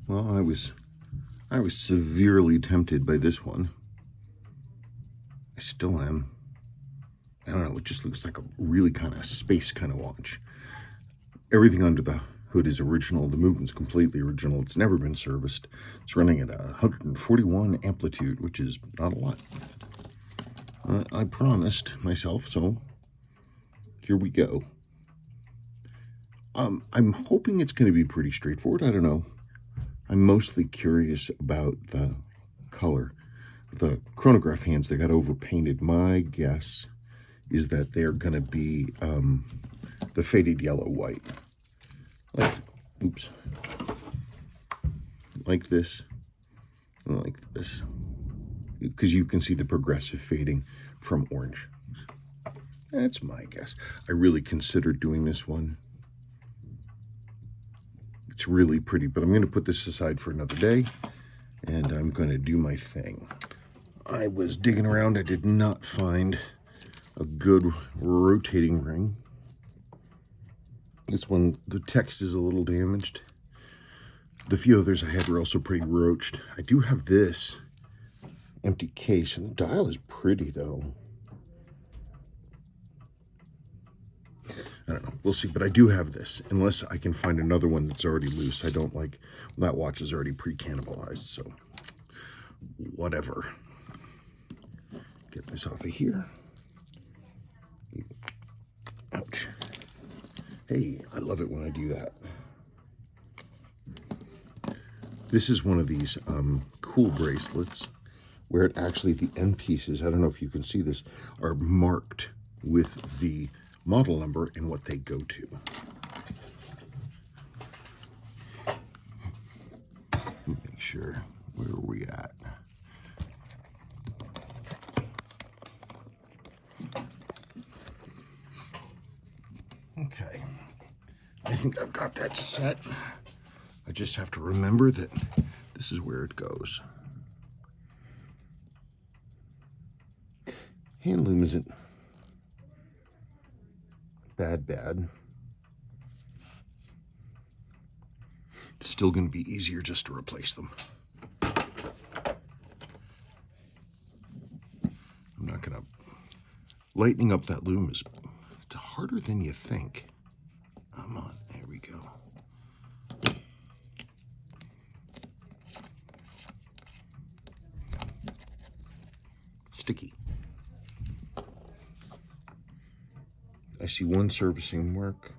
Well, I was severely tempted by this one. I still am. I don't know, it just looks like a really kind of space kind of watch. Everything under the hood is original. The movement's completely original. It's never been serviced. It's running at 141 amplitude, which is not a lot. I promised myself, so here we go. I'm hoping it's going to be pretty straightforward. I don't know. I'm mostly curious about the color. The chronograph hands, they got overpainted. My guess is that they're going to be the faded yellow white. Like, oops. Like this. Like this. Because you can see the progressive fading from orange. That's my guess. I really considered doing this one. It's really pretty, but I'm going to put this aside for another day, and I'm going to do my thing. I was digging around. I did not find a good rotating ring. This one, the text is a little damaged. The few others I had were also pretty roached. I do have this empty case, and the dial is pretty, though. I don't know. We'll see. But I do have this, unless I can find another one that's already loose. I don't like that watch is already pre-cannibalized, so whatever. Get this off of here. Ouch. Hey, I love it when I do that. This is one of these cool bracelets where it actually, the end pieces, I don't know if you can see this, are marked with the model number and what they go to. Make sure, where are we at? Okay, I think I've got that set. I just have to remember that this is where it goes. Hand loom isn't bad. It's still going to be easier just to replace them. I'm not going to... Lightening up that loom is it's harder than you think. Come on, there we go. Sticky. I see one servicing mark.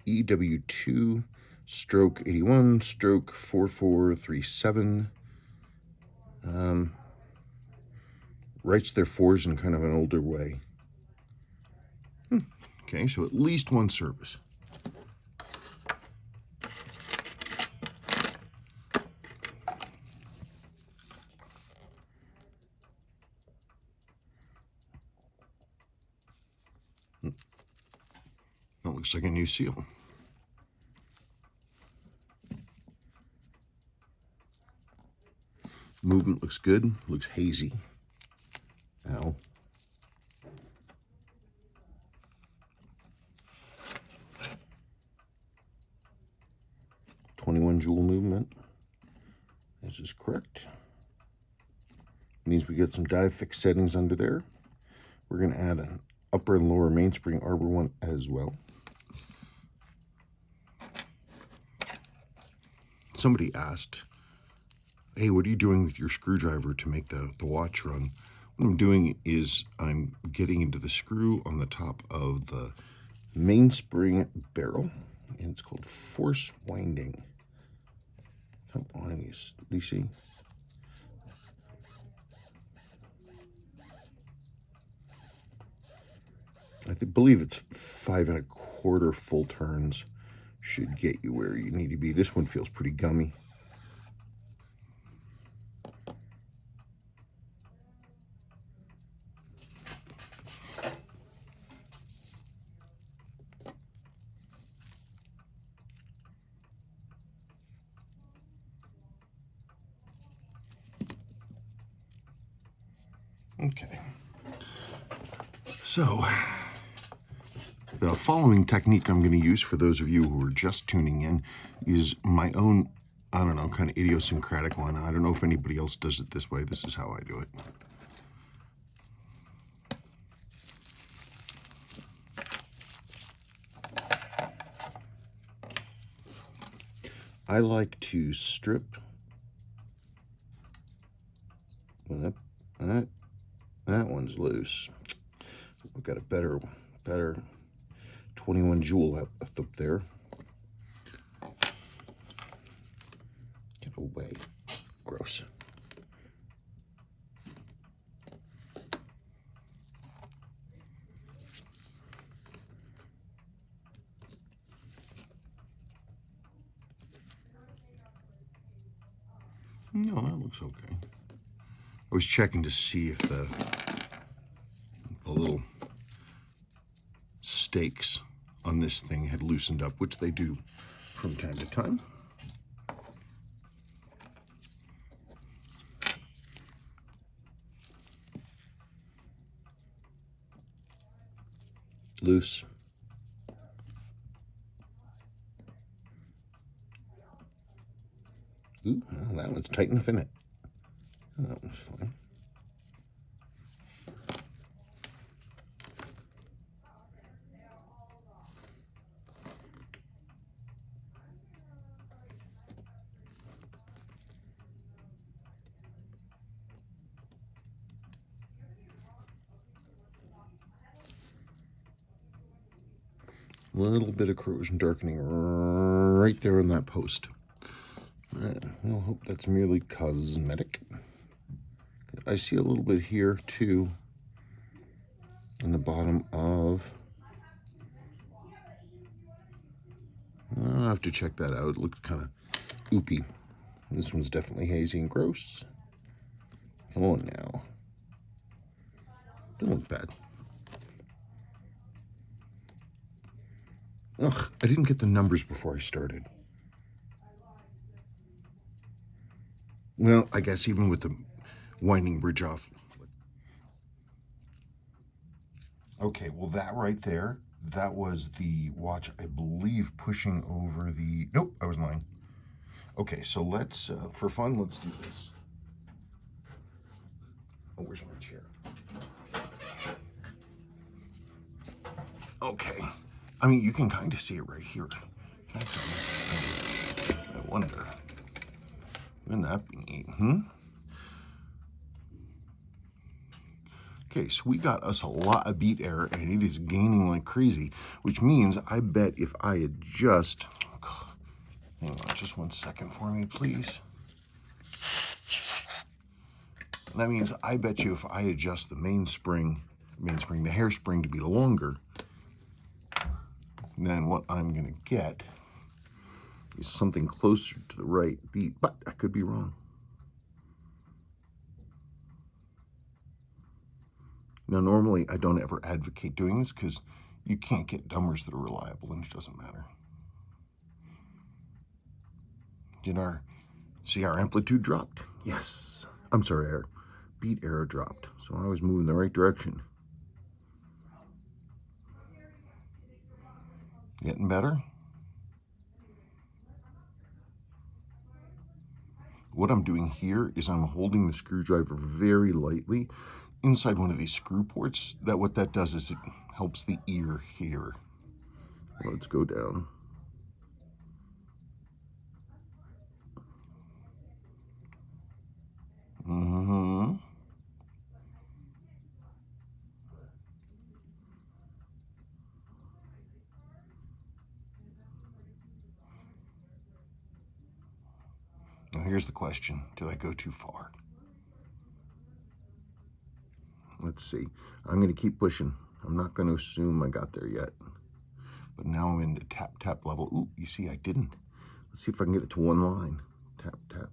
EW2 stroke 81 stroke 4437. Writes their fours in kind of an older way. Okay, so at least one service. That looks like a new seal. Movement looks good, looks hazy. Ow. .21 jewel movement. This is correct. Means we get some dive fix settings under there. We're going to add an upper and lower mainspring arbor one as well. Somebody asked, hey, what are you doing with your screwdriver to make the watch run? What I'm doing is I'm getting into the screw on the top of the mainspring barrel, and it's called force winding. Come on, you see? I believe it's 5 1/4 full turns should get you where you need to be. This one feels pretty gummy. Okay. So, The following technique I'm going to use for those of you who are just tuning in is my own, I don't know, kind of idiosyncratic one. I don't know if anybody else does it this way. This is how I do it. I like to strip that one's loose. We've got a better 21 jewel up there. Get away. Gross. No, that looks okay. I was checking to see if the little stakes on this thing had loosened up, which they do from time to time. Loose. Ooh, well, that one's tight enough, isn't it? That one's fine. A little bit of corrosion darkening right there on that post. I'll hope that's merely cosmetic. I see a little bit here too on the bottom of. I'll have to check that out. It looks kind of oopy. This one's definitely hazy and gross. Come on now. Don't look bad. Ugh, I didn't get the numbers before I started. Well, I guess even with the winding bridge off. Okay, well that right there, that was the watch, I believe, pushing over the, nope, I was lying. Okay, so let's, for fun, let's do this. Oh, where's my chair? Okay, I mean, you can kind of see it right here. I wonder, wouldn't that be neat, Okay, so we got us a lot of beat error, and it is gaining like crazy, which means I bet if I adjust, hang on just 1 second for me, please. That means I bet you if I adjust the the hairspring to be longer, then what I'm gonna get is something closer to the right beat, but I could be wrong. Now, normally I don't ever advocate doing this because you can't get numbers that are reliable and it doesn't matter. See our amplitude dropped? Yes. I'm sorry, our beat error dropped. So I was moving the right direction. Getting better? What I'm doing here is I'm holding the screwdriver very lightly inside one of these screw ports. What that does is it helps the ear hear. Let's go down. Now here's the question, did I go too far? Let's see. I'm going to keep pushing. I'm not going to assume I got there yet. But now I'm into tap level. Ooh, you see I didn't. Let's see if I can get it to one line. Tap, tap.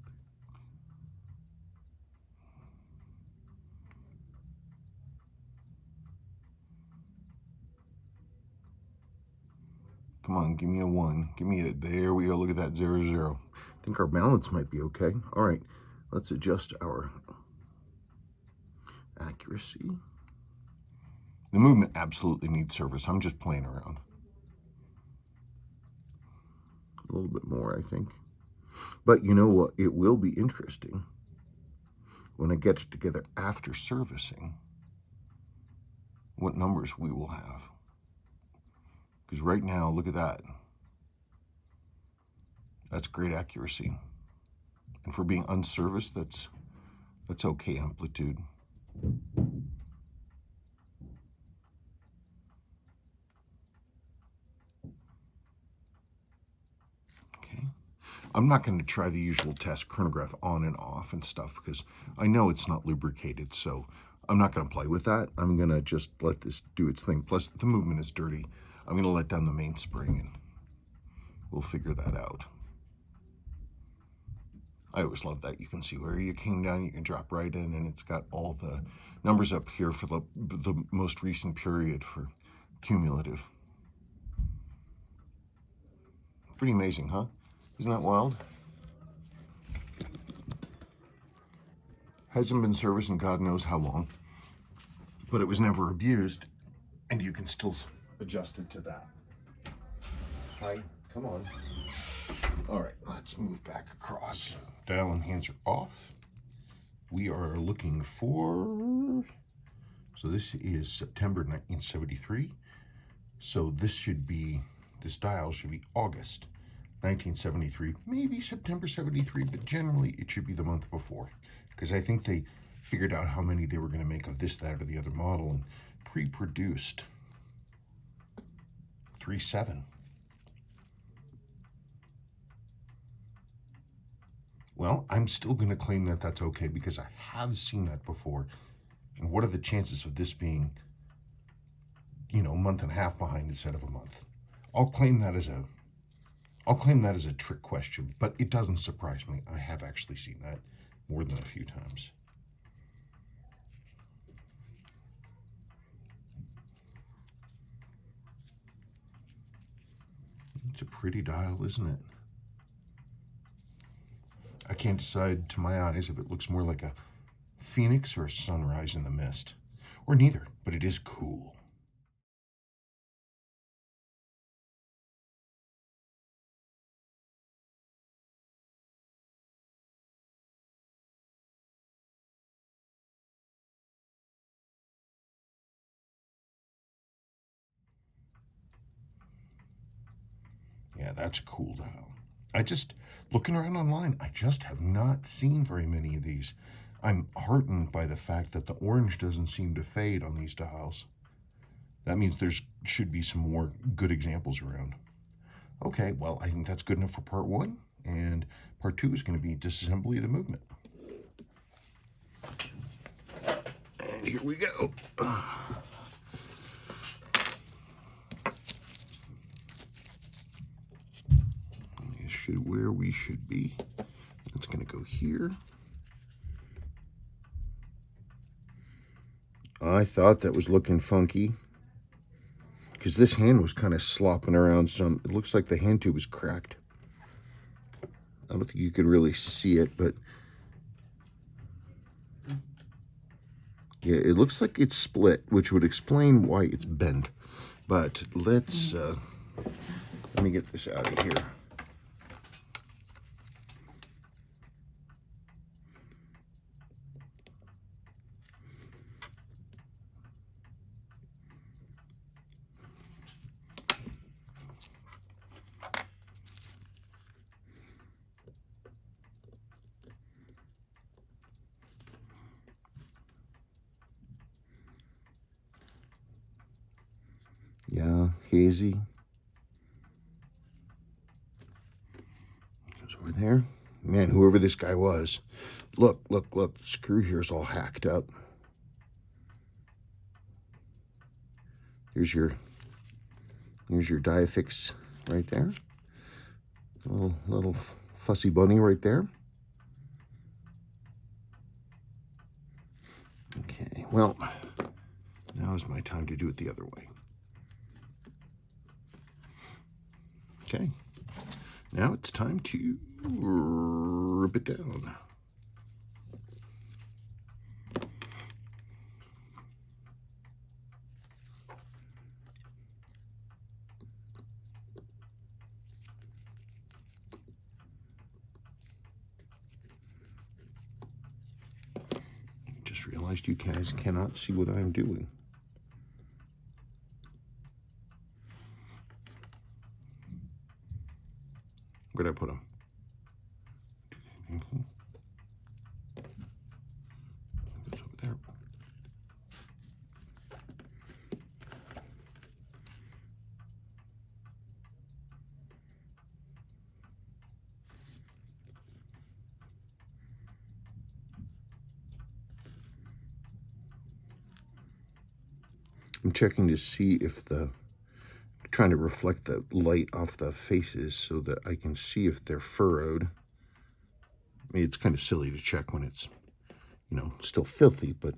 Come on, give me a 1. Give me a, there we go, look at that, 0, 0. I think our balance might be okay. All right, let's adjust our accuracy. The movement absolutely needs service. I'm just playing around. A little bit more, I think. But you know what? It will be interesting when it gets together after servicing what numbers we will have. Because right now, look at that. That's great accuracy. And for being unserviced, that's okay amplitude. Okay. I'm not going to try the usual test, chronograph on and off and stuff, because I know it's not lubricated, so I'm not going to play with that. I'm going to just let this do its thing. Plus, the movement is dirty. I'm going to let down the mainspring, and we'll figure that out. I always love that. You can see where you came down, you can drop right in, and it's got all the numbers up here for the most recent period for cumulative. Pretty amazing, huh? Isn't that wild? Hasn't been serviced in God knows how long, but it was never abused, and you can still adjust it to that. Hi, come on. All right, let's move back across. Dial and hands are off. We are looking for, so this is September 1973. So this dial should be August 1973, maybe September 73, but generally it should be the month before, because I think they figured out how many they were going to make of this, that, or the other model and pre-produced 3.7. Well, I'm still going to claim that that's okay because I have seen that before. And what are the chances of this being, a month and a half behind instead of a month? I'll claim that as a trick question, but it doesn't surprise me. I have actually seen that more than a few times. It's a pretty dial, isn't it? I can't decide to my eyes if it looks more like a phoenix or a sunrise in the mist, or neither, but it is cool. Yeah, that's a cool dial. Looking around online, I just have not seen very many of these. I'm heartened by the fact that the orange doesn't seem to fade on these dials. That means there should be some more good examples around. Okay, well, I think that's good enough for part one, and part two is going to be disassembly of the movement. And here we go. Where we should be. It's going to go here. I thought that was looking funky because this hand was kind of slopping around some. It looks like the hand tube is cracked. I don't think you could really see it, but yeah, it looks like it's split, which would explain why it's bent. But let me get this out of here. Yeah, hazy. Goes over there. Man, whoever this guy was. Look, look, look. The screw here is all hacked up. Here's your diafix right there. Little fussy bunny right there. Okay, well, now is my time to do it the other way. Okay, now it's time to rip it down. realized you guys cannot see what I'm doing. Where'd I put them? It's over there. I'm checking to see if trying to reflect the light off the faces so that I can see if they're furrowed. I mean, it's kind of silly to check when it's, you know, still filthy, but,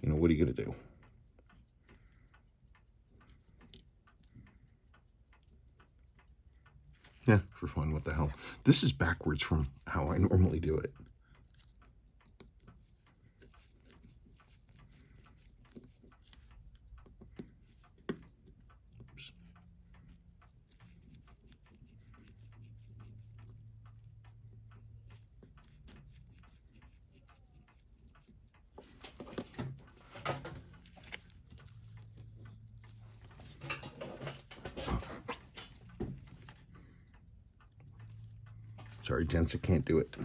you know, what are you going to do? Yeah, for fun, what the hell. This is backwards from how I normally do it. Oops. Sorry, gents, I can't do it.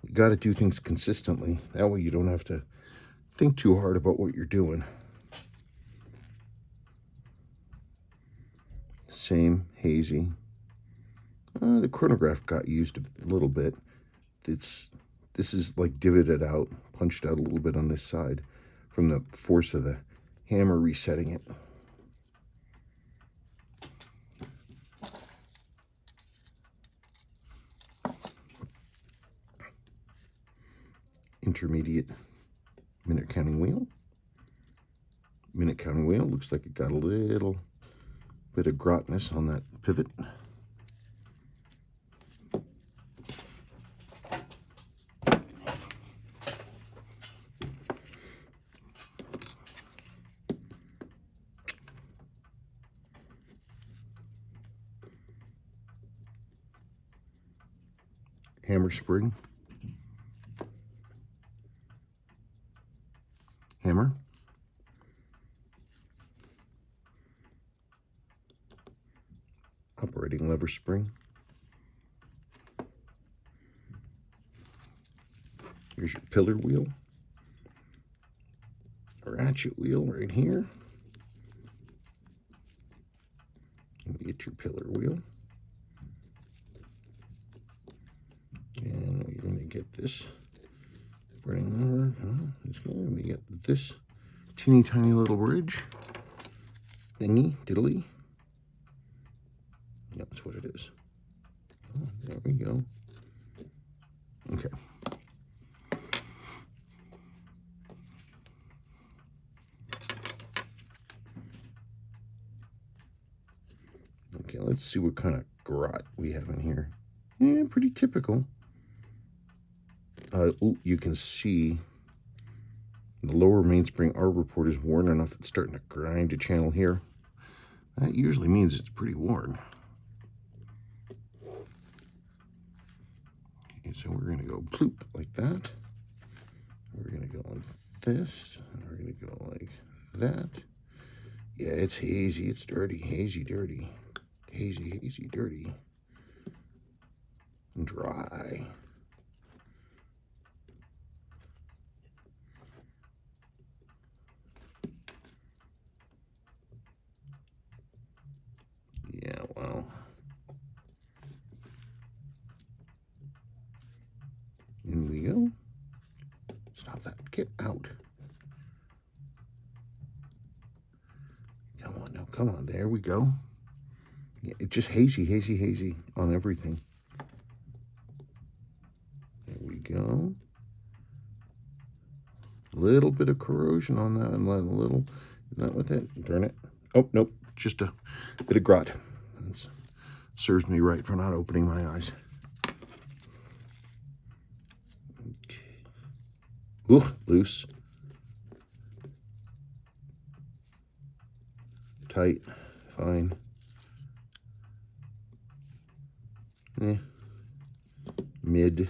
You got to do things consistently. That way you don't have to think too hard about what you're doing. Same, hazy. The chronograph got used a little bit. This is like divoted out, punched out a little bit on this side from the force of the hammer resetting it. Intermediate minute counting wheel. Minute counting wheel looks like it got a little bit of grotness on that pivot. Hammer spring. Hammer. Operating lever spring. Here's your pillar wheel. A ratchet wheel right here. And you get your pillar wheel. And you're going to get this spring lever. It's going to get this teeny tiny little bridge thingy, diddly. That's what it is. Oh, there we go. Okay. Okay, let's see what kind of grot we have in here. Yeah, pretty typical. Ooh, you can see the lower mainspring arbor port is worn enough it's starting to grind a channel here. That usually means it's pretty worn. Okay, so we're going to go ploop like that. We're going to go like this. And we're going to go like that. Yeah, it's hazy. It's dirty. Hazy, dirty. Hazy, hazy, dirty. And dry. Yeah, well. In we go. Stop that. Get out. Come on now. Come on. There we go. Yeah, it's just hazy, hazy, hazy on everything. There we go. Little bit of corrosion on that, and a little. Is that what that? Darn it. Oh, nope. Just a bit of grot. That serves me right for not opening my eyes. Okay. Ugh, loose. Tight. Fine. Mid.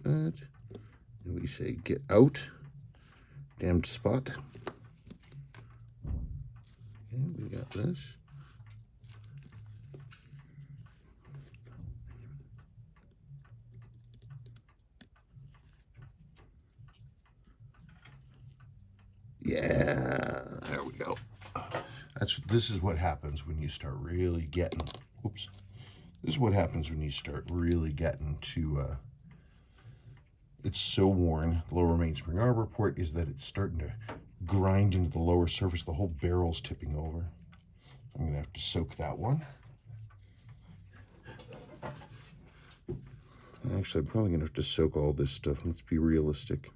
that. And we say, get out, damned spot. Okay, we got this. Yeah, there we go. This is what happens when you start really getting, whoops. This is what happens when you start really getting to, it's so worn, the lower mainspring arbor port, is that it's starting to grind into the lower surface. The whole barrel's tipping over. I'm gonna have to soak that one. Actually, I'm probably gonna have to soak all this stuff. Let's be realistic.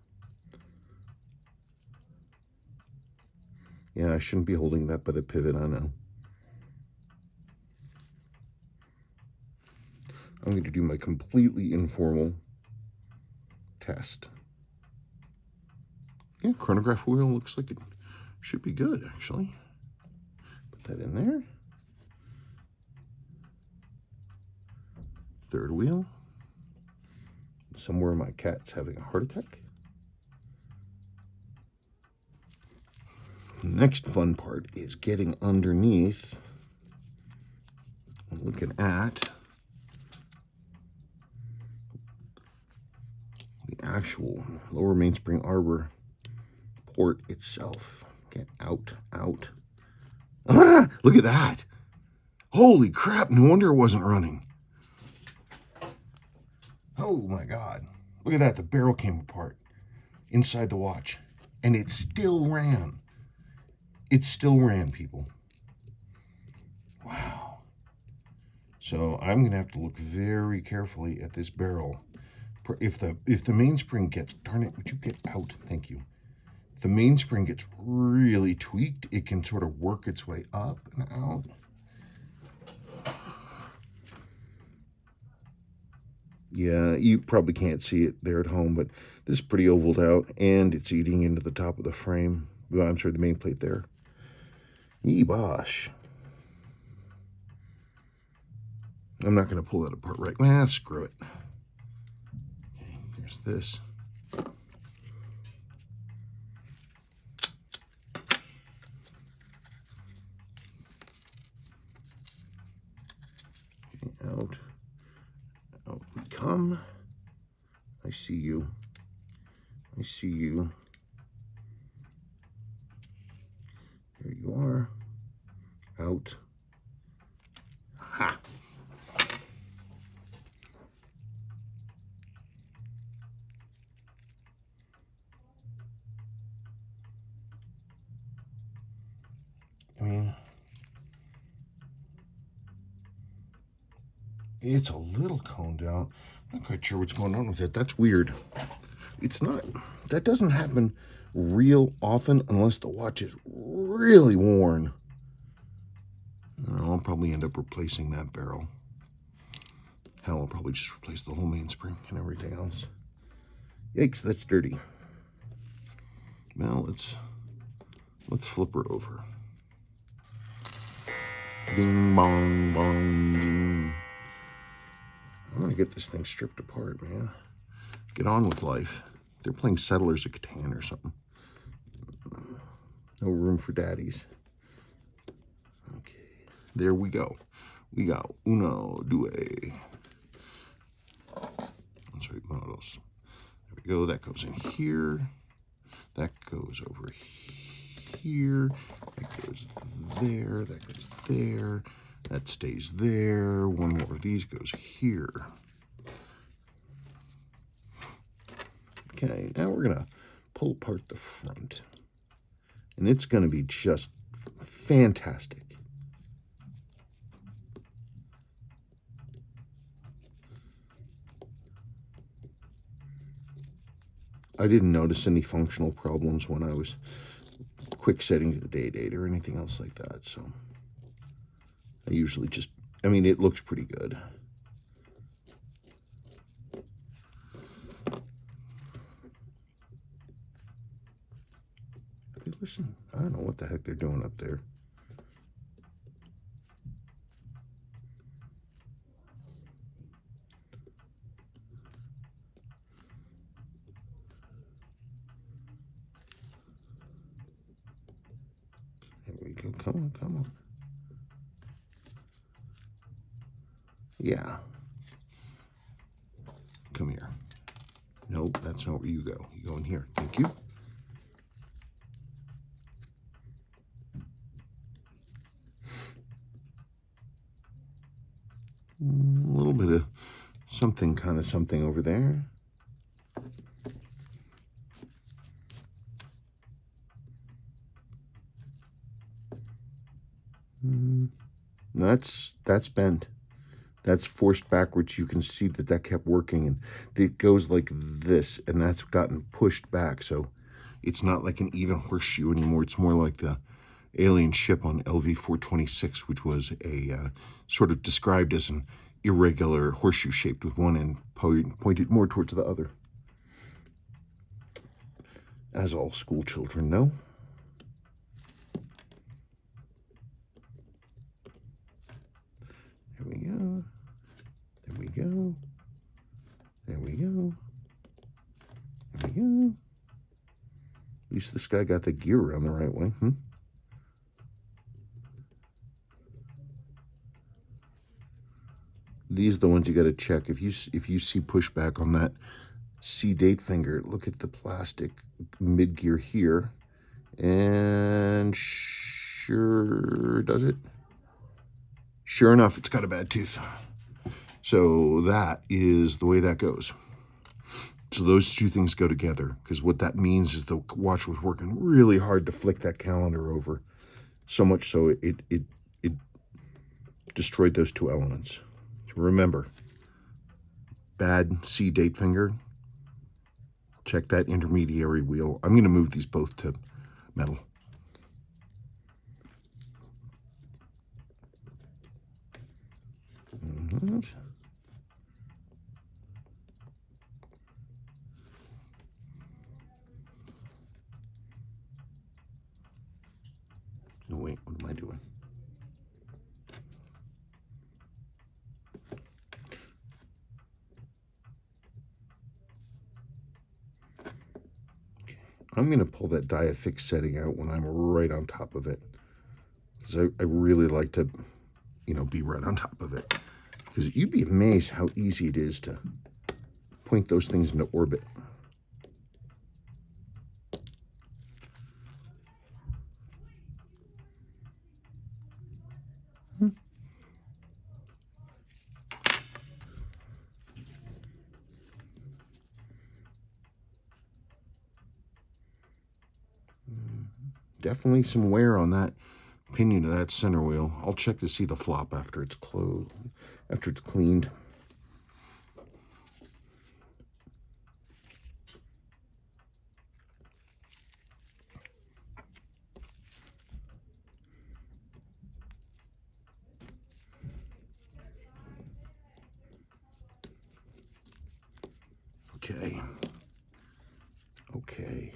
Yeah, I shouldn't be holding that by the pivot, I know. I'm going to do my completely informal test. Yeah, chronograph wheel looks like it should be good, actually. Put that in there. Third wheel. Somewhere my cat's having a heart attack. The next fun part is getting underneath and looking at the actual lower mainspring arbor port itself. Get out, out. Ah, look at that. Holy crap, no wonder it wasn't running. Oh my God. Look at that, the barrel came apart inside the watch. And it still ran. It still ran, people. Wow. So I'm gonna have to look very carefully at this barrel. If the mainspring gets, darn it, would you get out? Thank you. If the mainspring gets really tweaked, it can sort of work its way up and out. Yeah, you probably can't see it there at home, but this is pretty ovaled out, and it's eating into the top of the frame. Well, I'm sorry, the main plate there. Yee bosh. I'm not going to pull that apart right now. Screw it. Okay, here's this. Okay, out. Out we come. I see you. I see you. There you are. Out. Ha! I mean, it's a little coned out. I'm not quite sure what's going on with it. That's weird. It's not, that doesn't happen real often unless the watch is really worn. I'll probably end up replacing that barrel. Hell, I'll probably just replace the whole mainspring and everything else. Yikes, that's dirty. Now let's flip her over. Ding, bong, bong, ding. I want to get this thing stripped apart, man. Get on with life. They're playing Settlers of Catan or something. No room for daddies. Okay, there we go. We got uno, due. I'm sorry, uno, dos. There we go. That goes in here. That goes over here. That goes there. That goes there. That stays there. One more of these goes here. Okay, now we're gonna pull apart the front. And it's gonna be just fantastic. I didn't notice any functional problems when I was quick setting the day date or anything else like that, so I usually just, I mean, it looks pretty good. Hey, listen, I don't know what the heck they're doing up there. come on, come on. Yeah. Come here. Nope, that's not where you go. You go in here. Thank you. A little bit of something, kind of something over there. That's bent. That's forced backwards. You can see that that kept working, and it goes like this, and that's gotten pushed back. So it's not like an even horseshoe anymore. It's more like the alien ship on LV-426, which was a sort of described as an irregular horseshoe shaped with one end pointed more towards the other, as all school children know. There we go. There we go. There we go. There we go. At least this guy got the gear around the right way. These are the ones you got to check. If you see pushback on that C date finger, look at the plastic mid gear here, and sure does it. Sure enough, it's got a bad tooth. So that is the way that goes. So those two things go together, because what that means is the watch was working really hard to flick that calendar over, so much so it destroyed those two elements. So remember, bad C date finger, check that intermediary wheel. I'm going to move these both to metal. No, wait, what am I doing? I'm going to pull that diathix setting out when I'm right on top of it, because I really like to, be right on top of it. Because you'd be amazed how easy it is to point those things into orbit. Definitely some wear on that pinion of that center wheel. I'll check to see the flop after it's closed, after it's cleaned. Okay. Okay.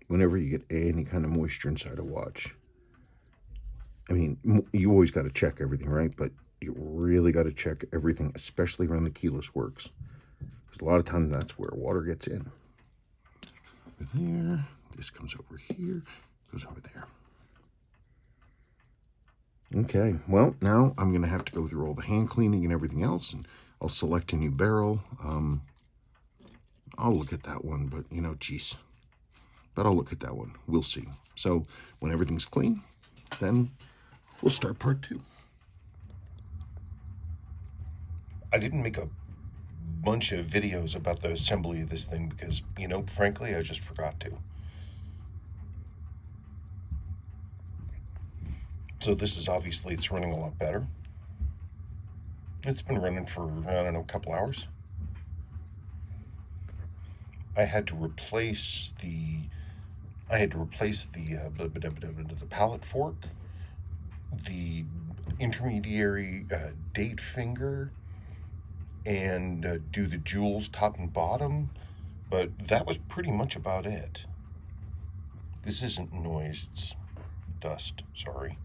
Whenever you get any kind of moisture inside a watch, I mean, you always got to check everything, right? But you really got to check everything, especially around the keyless works, because a lot of times that's where water gets in. Over there, this comes over here, goes over there. Okay, well, now I'm going to have to go through all the hand cleaning and everything else, and I'll select a new barrel. I'll look at that one, but, geez. But I'll look at that one. We'll see. So when everything's clean, then we'll start part 2. I didn't make a bunch of videos about the assembly of this thing because, frankly, I just forgot to. So this is obviously, it's running a lot better. It's been running for, I don't know, a couple hours. I had to replace the pallet fork, the intermediary date finger, and do the jewels top and bottom, but that was pretty much about it. This isn't noise, it's dust, sorry.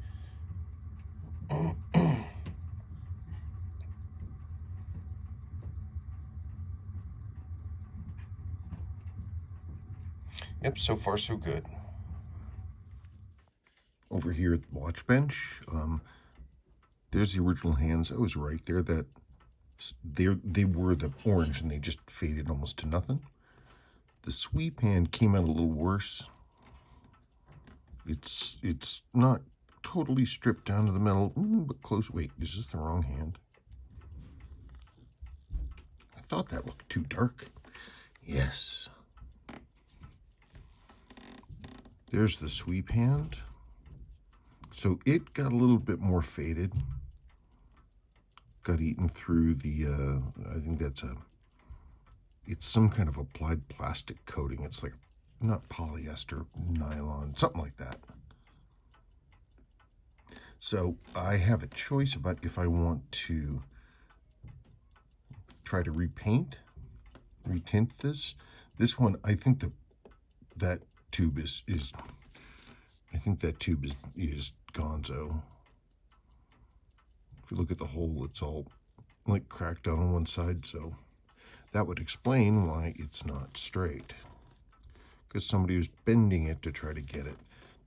Yep, so far so good. Over here at the watch bench, there's the original hands. I was right there that they were the orange and they just faded almost to nothing. The sweep hand came out a little worse. It's not totally stripped down to the metal, but close. Wait, is this the wrong hand? I thought that looked too dark. Yes. There's the sweep hand. So it got a little bit more faded. Got eaten through the, I think it's some kind of applied plastic coating. It's like, not polyester, nylon, something like that. So I have a choice about if I want to try to retint this. This one, I think that tube is I think that tube is gonzo. If you look at the hole, it's all like cracked down on one side, so that would explain why it's not straight. Because somebody was bending it to try to get it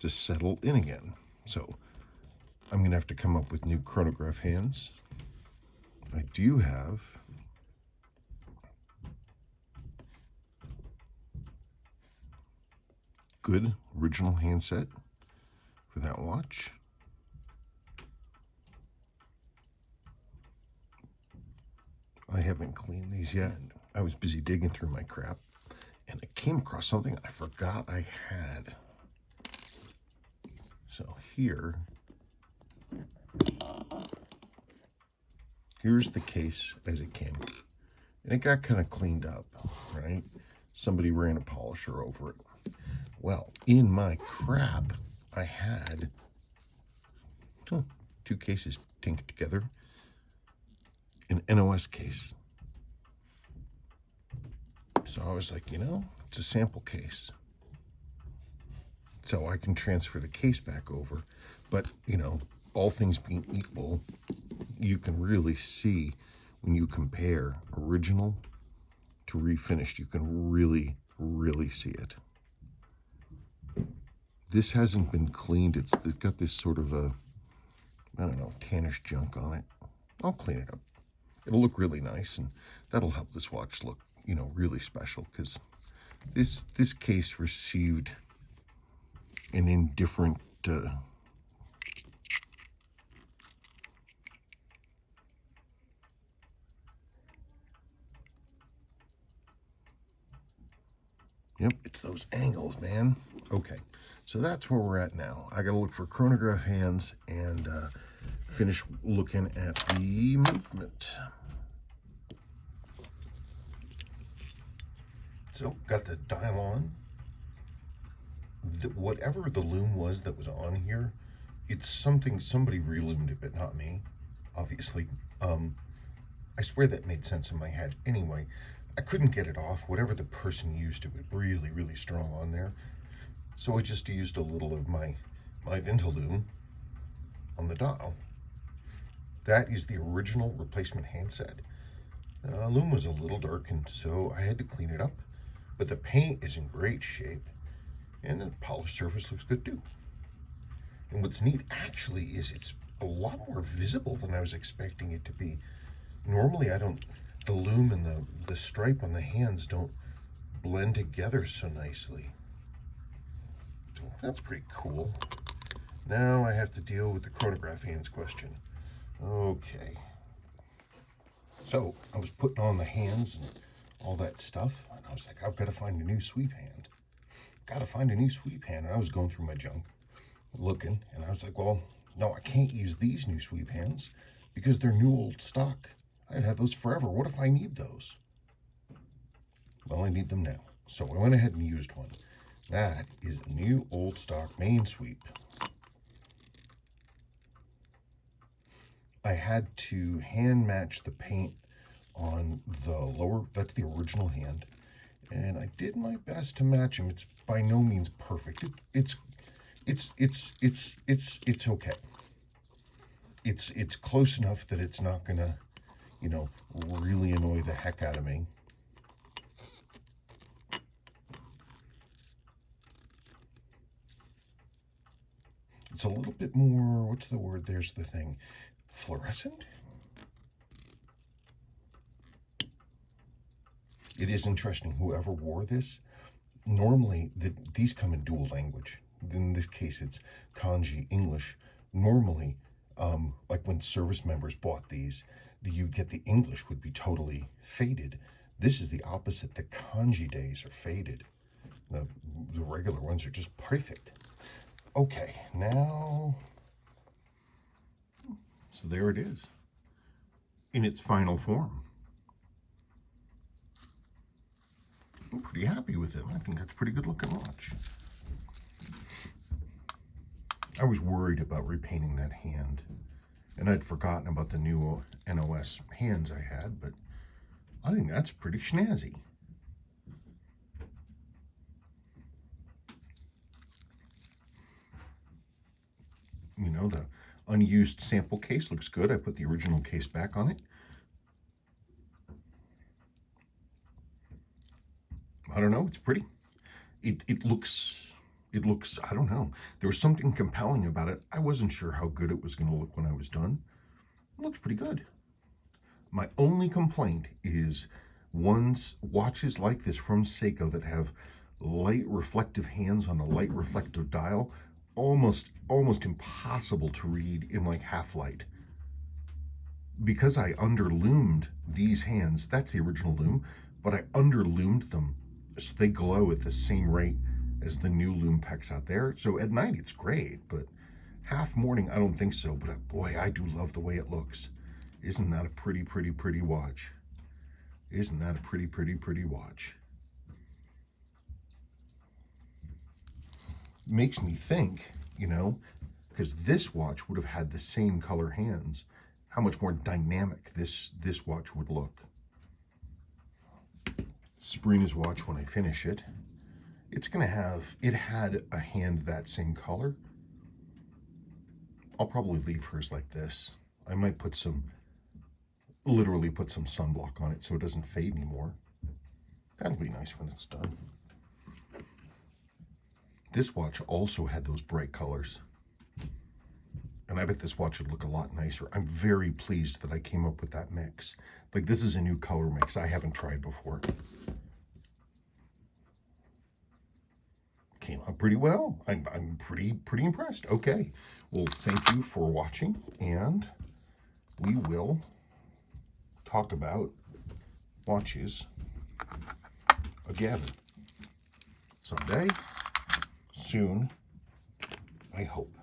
to settle in again. So I'm going to have to come up with new chronograph hands. I do have good original handset for that watch. I haven't cleaned these yet. I was busy digging through my crap and I came across something I forgot I had. So here's the case as it came. And it got kind of cleaned up, right? Somebody ran a polisher over it. Well, in my crap, I had two cases tinked together. An NOS case. So I was like, it's a sample case. So I can transfer the case back over. But, all things being equal, you can really see when you compare original to refinished, you can really, really see it. This hasn't been cleaned. It's got this sort of a, I don't know, tannish junk on it. I'll clean it up. It'll look really nice, and that'll help this watch look, really special, because this case received an indifferent Yep, it's those angles, man. Okay, so that's where we're at now. I gotta look for chronograph hands and finish looking at the movement. So, got the dial on. Whatever the lume was that was on here, it's something, somebody reloomed it, but not me, obviously. I swear that made sense in my head. Anyway, I couldn't get it off. Whatever the person used, it was really, really strong on there. So I just used a little of my Vintalume on the dial. That is the original replacement handset. Lume was a little dark, and so I had to clean it up. But the paint is in great shape, and the polished surface looks good too. And what's neat actually is it's a lot more visible than I was expecting it to be. Normally the lume and the stripe on the hands don't blend together so nicely. So that's pretty cool. Now I have to deal with the chronograph hands question. Okay. So I was putting on the hands and all that stuff, and I was like, I've got to find a new sweep hand. Got to find a new sweep hand. And I was going through my junk, looking, and I was like, well, no, I can't use these new sweep hands because they're new old stock. I've had those forever. What if I need those? Well, I need them now. So I went ahead and used one. That is a new old stock main sweep. I had to hand match the paint on the lower, that's the original hand, and I did my best to match them. It's by no means perfect. It's okay. It's close enough that it's not gonna, really annoy the heck out of me. It's a little bit more, what's the word? There's the thing. Fluorescent? It is interesting. Whoever wore this, normally these come in dual language. In this case, it's kanji, English. Normally, like when service members bought these, you'd get the English would be totally faded. This is the opposite. The kanji days are faded. The regular ones are just perfect. Okay, now, so there it is in its final form. I'm pretty happy with it. I think that's a pretty good looking watch. I was worried about repainting that hand, and I'd forgotten about the new NOS hands I had, but I think that's pretty snazzy. You know, the unused sample case looks good. I put the original case back on it. I don't know, it's pretty. It looks, I don't know. There was something compelling about it. I wasn't sure how good it was going to look when I was done. It looks pretty good. My only complaint is watches like this from Seiko that have light reflective hands on a light reflective dial, almost impossible to read in like half light. Because I underloomed these hands, that's the original lume, but I underloomed them so they glow at the same rate as the new lume pecs out there. So at night it's great, but half morning I don't think so. But boy, I do love the way it looks. Isn't that a pretty watch? Isn't that a pretty watch? Makes me think, you know, because this watch would have had the same color hands, how much more dynamic this watch would look. Sabrina's watch, when I finish it, it's gonna have, it had a hand that same color. I'll probably leave hers like this. I might put some, literally put some sunblock on it so it doesn't fade anymore. That'll be nice when it's done. This watch also had those bright colors, and I bet this watch would look a lot nicer. I'm very pleased that I came up with that mix. Like, this is a new color mix I haven't tried before. Came out pretty well. I'm pretty impressed. Okay, well, thank you for watching, and we will talk about watches again someday, soon, I hope.